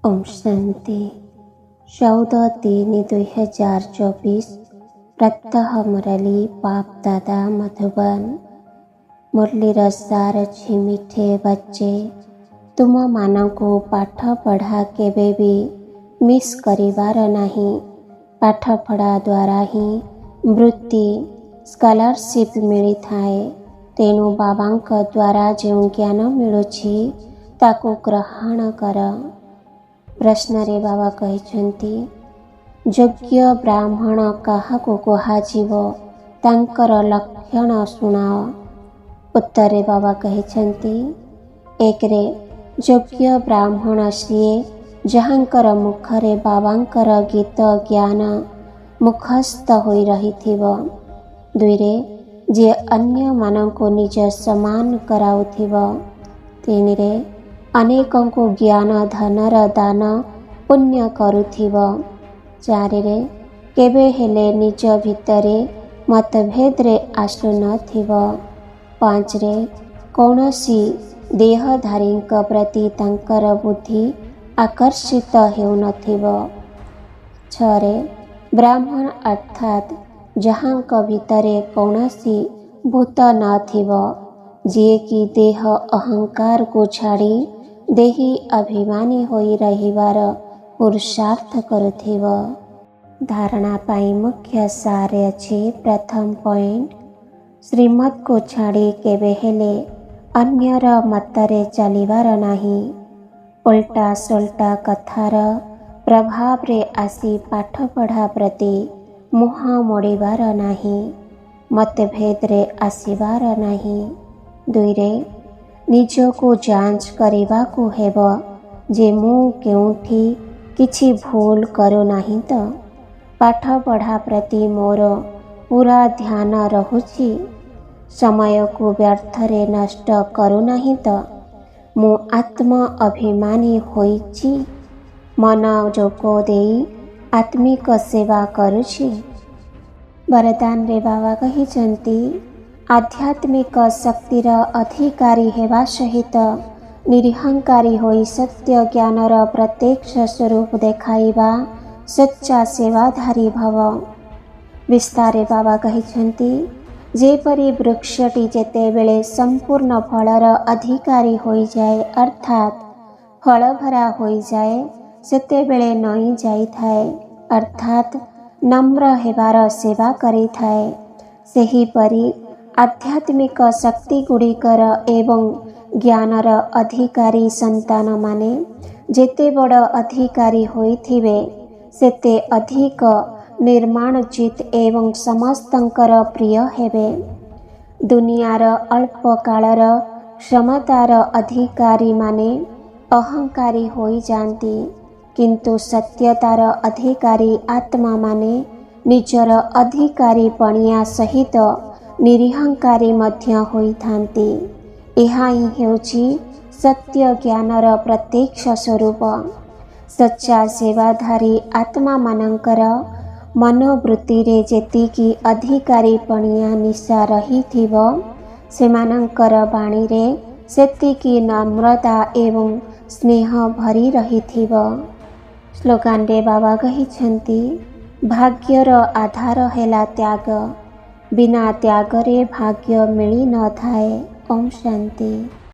ओम शांति 14/3/2024 प्रत्यह मुरली बाप दादा मधुबन। मुरलीर सार अछि मिठे बच्चे, तुम मानकु पाठ पढ़ा केबे भी मिस करिवार नाही। पाठ पढ़ा द्वारा ही वृत्ति स्कॉलरशिप मिली थाए। तेणु बाबांक द्वारा जो ज्ञान मिलुछि ताकु ग्रहण कर। प्रश्न रे बाबा कहिछन्ति, योग्य ब्राह्मण काहाकु कुहाजिव तांकर लक्षण सुनाओ। उत्तर रे बाबा कहिछन्ति, एक रे योग्य ब्राह्मण सिए जहांकर मुखरे बाबांकर गीत ज्ञान मुखस्थ होई रहिथिव। दुई रे जे अन्य मानंको निज समान कराउथिव। तीन रे अनेकंको ज्ञान धनर दान पुण्य करुथिव। चारि रे केबे हेले निज भितरे मतभेद रे आसु नथिव। पांच रे कौनसी देहधारींक प्रति तांकर बुद्धि आकर्षित हेउ नथिव। छरे ब्राह्मण अर्थात जहांक भितरे कौनसी भूत नथिव, जे कि देह अहंकार को छाड़ी देही अभिमानी होई रहिवार पुरुषार्थ करुथिव। धारणा पाई मुख्य सार अछि। प्रथम पॉइंट, श्रीमत को छाड़ी केबे हेले अन्यर मतरे चलिवार नाही। उल्टा सुल्टा कथार प्रभाव रे आसी पाठ पढ़ा प्रति मुहा मोड़ीबार नाही। मतभेद रे आसीबार नाही। दुई रे निजको जांच करिबा को हेब जे मु केउठी किछि भूल करू नाही तो। पाठ पढ़ा प्रति मोर पूरा ध्यान रहुछि। समय को व्यर्थ रे नष्ट करू नाही तो। मु आत्म अभिमानी होइछि। मन जोको देई आत्मिक सेवा करुछि। वरदान रे बाबा कहिछन्ति, आध्यात्मिक शक्तिर अधिकारी हेबा सहित निरहंकारी होई सत्य ज्ञानर प्रत्यक्ष स्वरूप देखाइबा सच्चा सेवाधारी भव। विस्तारे बाबा कहिछन्ति, जेपरि वृक्षटी जेतेबेले संपूर्ण फलर अधिकारी होई जाए अर्थात फल भरा होई जाए सेतेबेले नई जाई थाए अर्थात नम्र हेबार सेवा करी थाए। सेही परि आध्यात्मिक शक्ति गुड़िकर एवं ज्ञानर अधिकारी संतान माने जेते बड़ अधिकारी होइथिबे सेते अधिक निर्माणजित एवं समस्तंकर प्रिय हेबे। दुनियार अल्प कालर क्षमतार अधिकारी माने अहंकारी होई जांती, किंतु सत्यतार अधिकारी आत्मा माने निजर अधिकारी पणिया सहित निरहंकारी मध्य होई थांती। एहा ही हेउछि सत्य ज्ञानर प्रत्यक्ष स्वरूप। सच्चा सेवाधारी आत्मा मानंकर मनोवृत्ति रे जेतिकी अधिकारी पणिया निशा रहिथिव, सेमानंकर बाणी रे सेतिकी नम्रता एवं स्नेह भरी रहिथिव। स्लोगान रे बाबा कहिछन्ति, भाग्यर आधार हेला त्याग, बिना त्यागरे भाग्य मिली न थाए। ओम शांति।